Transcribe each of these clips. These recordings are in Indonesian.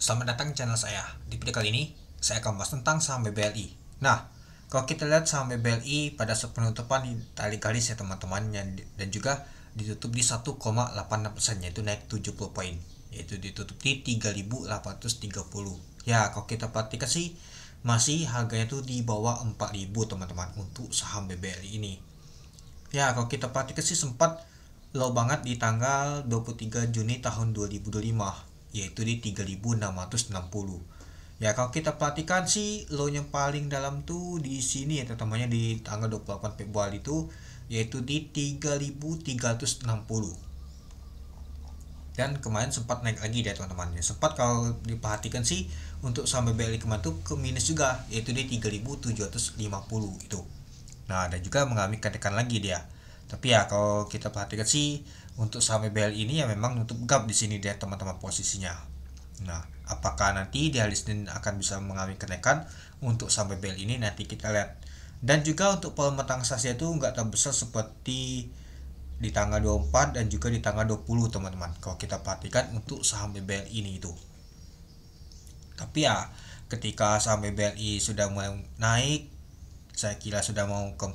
Selamat datang di channel saya. Di video kali ini, saya akan bahas tentang saham BBLI. Nah, kalau kita lihat saham BBLI pada saat penutupan tarik garis ya teman-teman, dan juga ditutup di 1,86%, yaitu naik 70 poin, yaitu ditutup di 3.830. Ya, kalau kita perhatikan sih masih harganya tuh di bawah 4.000 teman-teman untuk saham BBLI ini. Ya, kalau kita perhatikan sih sempat low banget di tanggal 23 Juni tahun 2025, yaitu di 3.660. Ya, kalau kita perhatikan sih low yang paling dalam tuh di sini ya teman-temannya, di tanggal 28 Februari itu yaitu di 3.360. Dan kemarin sempat naik lagi deh teman-teman. Ya, sempat kalau diperhatikan sih untuk saham BBLI kemarin tuh ke minus juga, yaitu di 3.750 itu. Nah, dan juga mengalami kenaikan lagi dia. Tapi ya kalau kita perhatikan sih untuk saham BBLI ini ya memang nutup gap di sini dia teman-teman posisinya. Nah, apakah nanti di hari Senin akan bisa mengalami kenaikan untuk saham BBLI ini, nanti kita lihat. Dan juga untuk volume transaksi itu nggak terbesar seperti di tanggal 24 dan juga di tanggal 20 teman-teman. Kalau kita perhatikan untuk saham BBLI ini itu. Tapi ya ketika saham BBLI sudah mulai naik, saya kira sudah mau ke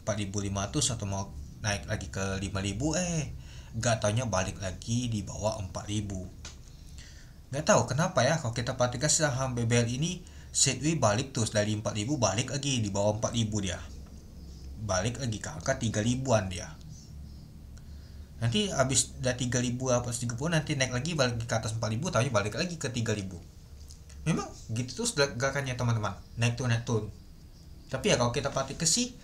4.500 atau mau naik lagi ke 5.000, gak taunya balik lagi di bawah 4.000. Gak tahu kenapa ya, kalau kita perhatikan saham BBL ini sideways balik terus dari 4.000 balik lagi di bawah 4.000 dia. Balik lagi ke angka 3.000-an dia. Nanti habis dari 3.830 nanti naik lagi balik ke atas 4.000, taunya balik lagi ke 3.000. Memang gitu terus gerakannya teman-teman, naik turun. Tapi ya kalau kita perhatikan sih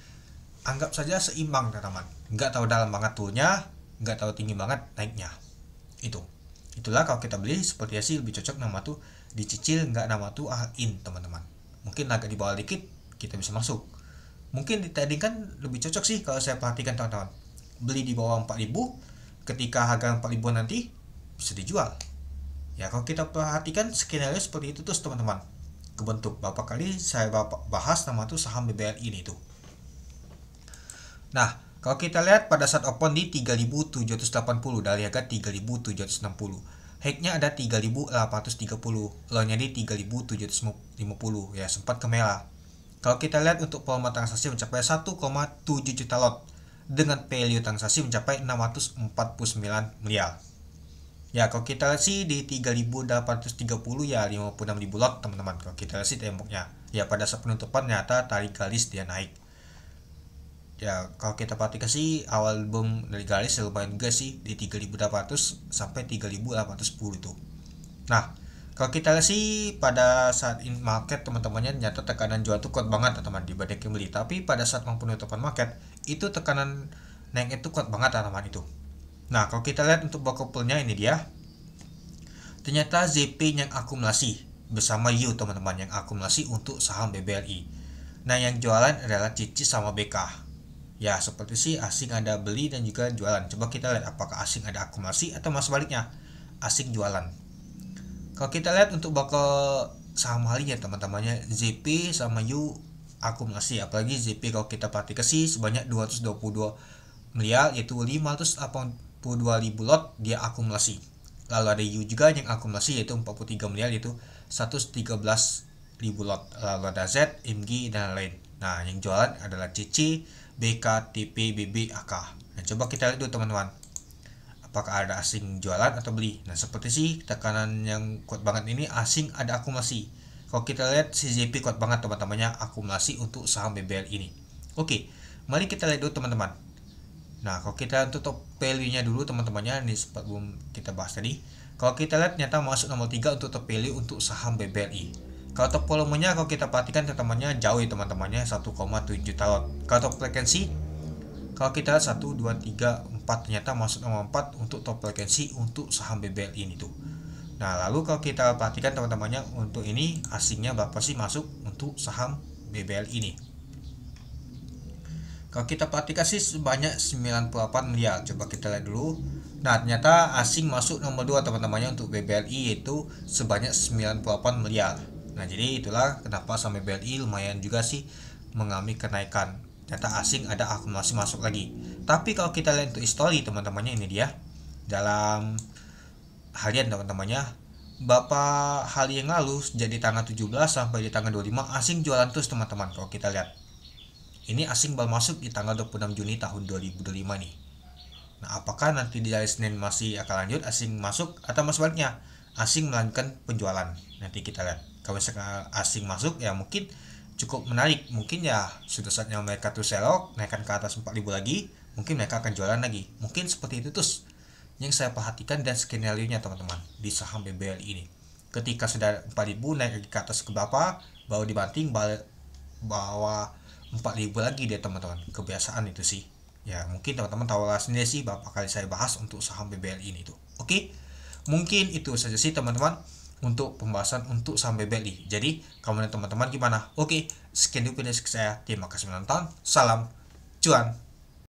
anggap saja seimbang teman-teman. Nggak tahu dalam banget turunnya, nggak tahu tinggi banget naiknya. Itulah kalau kita beli seperti sih lebih cocok nama tuh dicicil, nggak nama tuh in teman-teman. Mungkin agak di bawah dikit kita bisa masuk. Mungkin di trading kan lebih cocok sih kalau saya perhatikan teman-teman. Beli di bawah 4.000, ketika harga 4.000 nanti bisa dijual. Ya kalau kita perhatikan skenario seperti itu terus teman-teman. Kebentuk beberapa kali saya bahas nama tuh saham BBLI ini tuh. Nah, kalau kita lihat pada saat open di 3.780 dari harga 3.760. High-nya ada 3.830, low-nya di 3.750, ya sempat ke merah. Kalau kita lihat untuk volume transaksi mencapai 1,7 juta lot dengan value transaksi mencapai 649 miliar. Ya, kalau kita lihat sih di 3.830 ya 56.000 lot teman-teman. Kalau kita lihat sih temboknya. Ya pada saat penutupan ternyata tarik garis dia naik. Ya kalau kita perhatikan sih awal boom dari garis lumayan juga sih di 3.800 sampai 3.810 itu. Nah, kalau kita lihat sih pada saat in market teman-temannya ternyata tekanan jual tuh kuat banget teman-teman dibanding beli. Tapi pada saat mau penutupan market itu tekanan naik itu kuat banget teman-teman itu. Nah, kalau kita lihat untuk block couple-nya ini dia. Ternyata ZP yang akumulasi bersama U teman-teman yang akumulasi untuk saham BBLI. Nah, yang jualan adalah Cici sama BK. Ya, seperti sih asing ada beli dan juga jualan. Coba kita lihat apakah asing ada akumulasi atau malah sebaliknya, asing jualan. Kalau kita lihat untuk bakal saham harinya teman-temannya ZP sama U akumulasi, apalagi ZP kalau kita perhatikan sih sebanyak 222 miliar yaitu 582.000 lot dia akumulasi. Lalu ada U juga yang akumulasi yaitu 43 miliar yaitu 113.000 lot. Lalu ada Z, MG dan lain. Nah, yang jualan adalah CC, BK, TP, BB, AK. Nah, coba kita lihat dulu teman-teman. Apakah ada asing jualan atau beli? Nah, seperti sih tekanan yang kuat banget ini asing ada akumulasi. Kalau kita lihat CZP kuat banget teman-temannya akumulasi untuk saham BBL ini. Oke, mari kita lihat dulu teman-teman. Nah, kalau kita untuk top value-nya dulu teman-temannya, ini sempat belum kita bahas tadi. Kalau kita lihat ternyata masuk nomor 3 untuk top value untuk saham BBLI. Kalau top volumenya kalau kita perhatikan teman-temannya jauh ya teman-temannya 1,7 juta lot. Kalau top frekuensi kalau kita lihat 1 2 3 4 ternyata masuk nomor 4 untuk top frekuensi untuk saham BBLI ini tuh. Nah, lalu kalau kita perhatikan teman-temannya untuk ini asingnya berapa sih masuk untuk saham BBLI ini? Kalau kita perhatikan sih sebanyak 98 miliar. Coba kita lihat dulu. Nah, ternyata asing masuk nomor 2 teman-temannya untuk BBLI yaitu sebanyak 98 miliar. Nah, jadi itulah kenapa saham BBLI lumayan juga sih mengalami kenaikan. Ternyata asing ada akumulasi masuk lagi. Tapi kalau kita lihat untuk history teman-temannya ini dia. Dalam harian teman-temannya Beberapa hari yang lalu, jadi tanggal 17 sampai di tanggal 25 asing jualan terus teman-teman. Kalau kita lihat, ini asing baru masuk di tanggal 26 Juni tahun 2025 nih. Nah, apakah nanti di hari Senin masih akan lanjut asing masuk, atau sebaliknya asing melanjutkan penjualan? Nanti kita lihat. Kalau misalkan asing masuk, ya mungkin cukup menarik. Mungkin ya sudah saatnya mereka tuh selok, naikkan ke atas 4.000 lagi, mungkin mereka akan jualan lagi. Mungkin seperti itu terus yang saya perhatikan dan skenario nya teman-teman di saham BBLI ini. Ketika sudah 4.000 naik lagi ke atas ke berapa, baru dibanting bawa 4.000 lagi deh teman-teman. Kebiasaan itu sih. Ya mungkin teman-teman tahu lah sendiri sih berapa kali saya bahas untuk saham BBLI ini tuh. Oke, mungkin itu saja sih teman-teman untuk pembahasan untuk saham BBLI. Jadi kamu dan teman-teman gimana? Oke, sekian dulu video saya. Terima kasih menonton. Salam cuan.